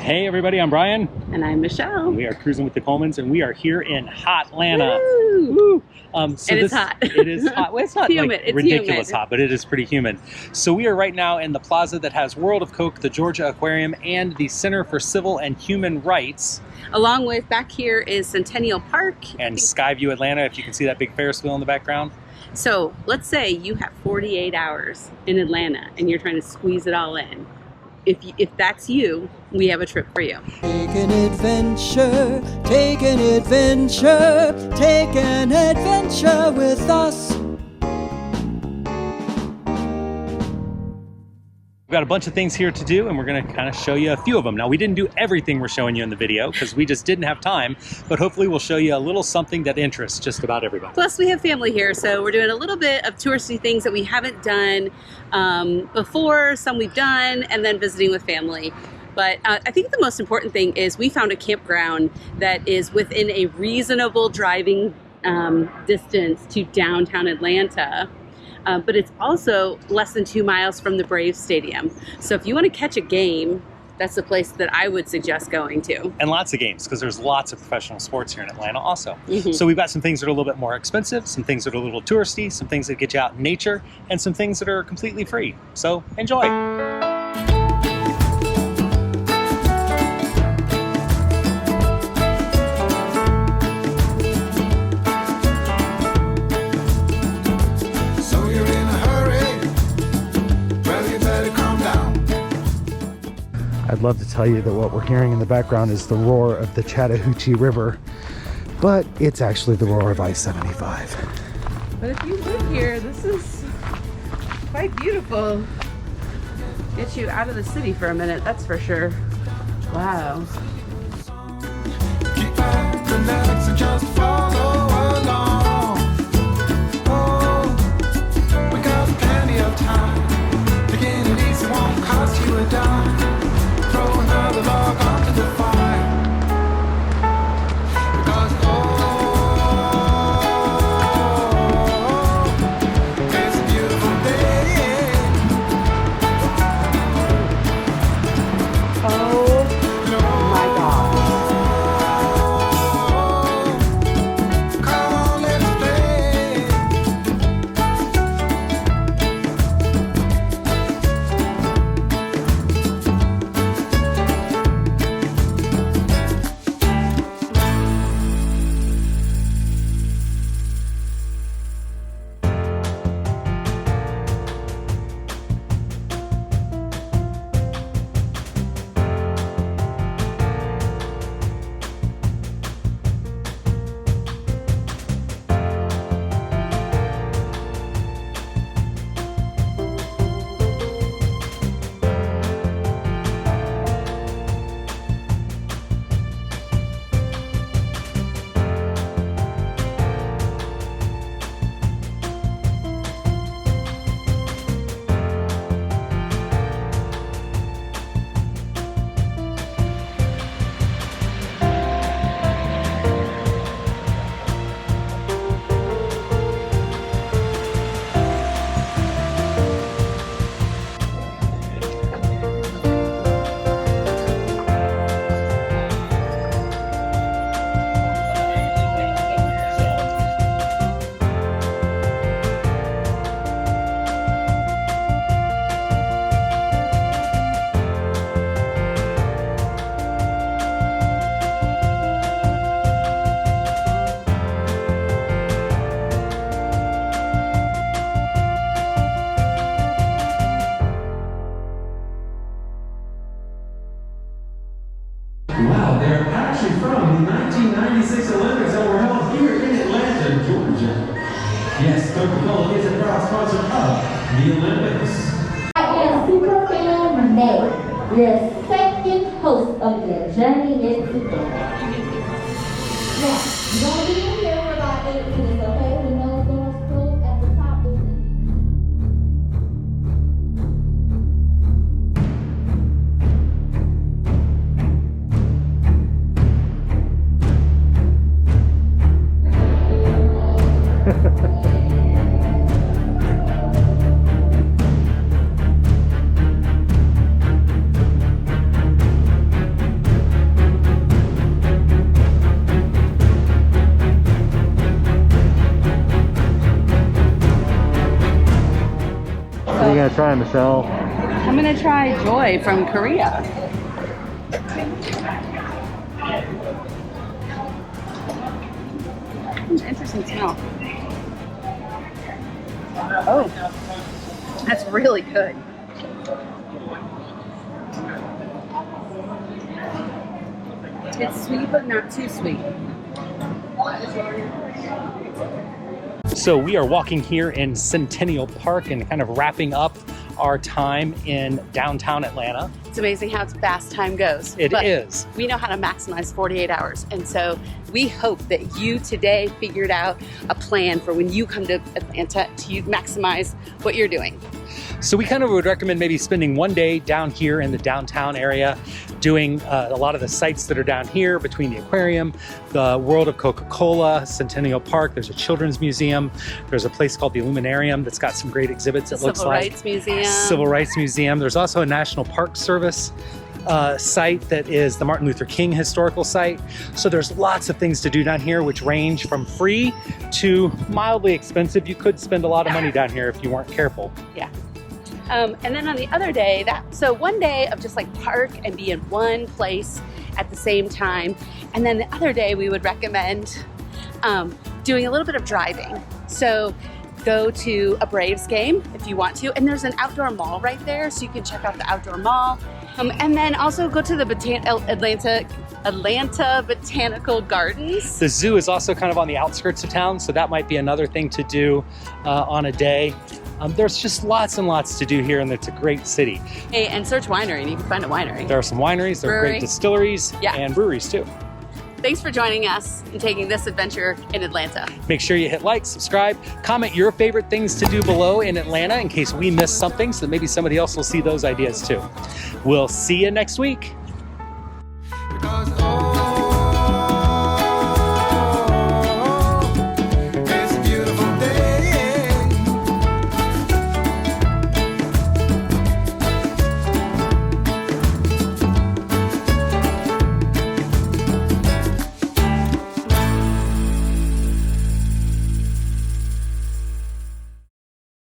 Hey everybody, I'm Brian. And I'm Michelle. We are cruising with the Colemans, and we are here in hot Atlanta. Woo! Woo! It's hot. It is hot. Well, it's not humid. like it's ridiculous humid. hot, but it is pretty humid. So we are right now in the plaza that has World of Coke, the Georgia Aquarium, and the Center for Civil and Human Rights. Along with back here is Centennial Park. And Skyview Atlanta, if you can see that big Ferris wheel in the background. So let's say you have 48 hours in Atlanta and you're trying to squeeze it all in. If that's you, we have a trip for you. Take an adventure, take an adventure, take an adventure with us. We've got a bunch of things here to do, and we're going to kind of show you a few of them. Now, we didn't do everything we're showing you in the video because we just didn't have time, but hopefully we'll show you a little something that interests just about everybody. Plus, we have family here, so we're doing a little bit of touristy things that we haven't done before, some we've done, and then visiting with family. But I think the most important thing is we found a campground that is within a reasonable driving distance to downtown Atlanta. But it's also less than 2 miles from the Braves Stadium. So if you want to catch a game, that's the place that I would suggest going to. And lots of games, because there's lots of professional sports here in Atlanta also. Mm-hmm. So we've got some things that are a little bit more expensive, some things that are a little touristy, some things that get you out in nature, and some things that are completely free. So enjoy. I'd love to tell you that what we're hearing in the background is the roar of the Chattahoochee River, but it's actually the roar of I-75. But if you live here, this is quite beautiful. Get you out of the city for a minute, that's for sure. Wow. Keep back, relax, and just follow along. Oh, we got plenty of time. Taking it easy won't cost you a dime. Throw another log onto the fire. Because it's a beautiful day. Oh my God. Come on, let's play. Wow, they're actually from the 1996 Olympics that were held here in Atlanta, Georgia. Yes, Coca-Cola is a proud sponsor of the Olympics. I am Superfan Renee, your second host of the Journey Is Together. Now, you're going to be in here for about 8 minutes, okay? We know doors closed at the top of the trying, Michelle? I'm gonna try Joy from Korea. Interesting smell. Oh, that's really good. It's sweet, but not too sweet. So we are walking here in Centennial Park and kind of wrapping up our time in downtown Atlanta. It's amazing how fast time goes. It But is. we know how to maximize 48 hours. And so we hope that you today figured out a plan for when you come to Atlanta to maximize what you're doing. So we kind of would recommend maybe spending one day down here in the downtown area, doing a lot of the sites that are down here between the aquarium, the World of Coca-Cola, Centennial Park. There's a children's museum. There's a place called the Illuminarium that's got some great exhibits. It looks like Civil Rights Museum. Civil Rights Museum. There's also a National Park Service site that is the Martin Luther King Historical Site. So there's lots of things to do down here, which range from free to mildly expensive. You could spend a lot of money down here if you weren't careful. Yeah. And then on the other day, so one day of just like park and be in one place at the same time. And then the other day we would recommend doing a little bit of driving. So go to a Braves game if you want to. And there's an outdoor mall right there, so you can check out the outdoor mall. And then also go to the Atlanta Botanical Gardens. The zoo is also kind of on the outskirts of town, so that might be another thing to do on a day. There's just lots and lots to do here, and it's a great city. Hey, and search winery, and you can find a winery. There are some wineries, there are Brewery. great distilleries, Yeah. and breweries too. Thanks for joining us and taking this adventure in Atlanta. Make sure you hit like, subscribe, comment your favorite things to do below in Atlanta in case we missed something, so that maybe somebody else will see those ideas too. We'll see you next week.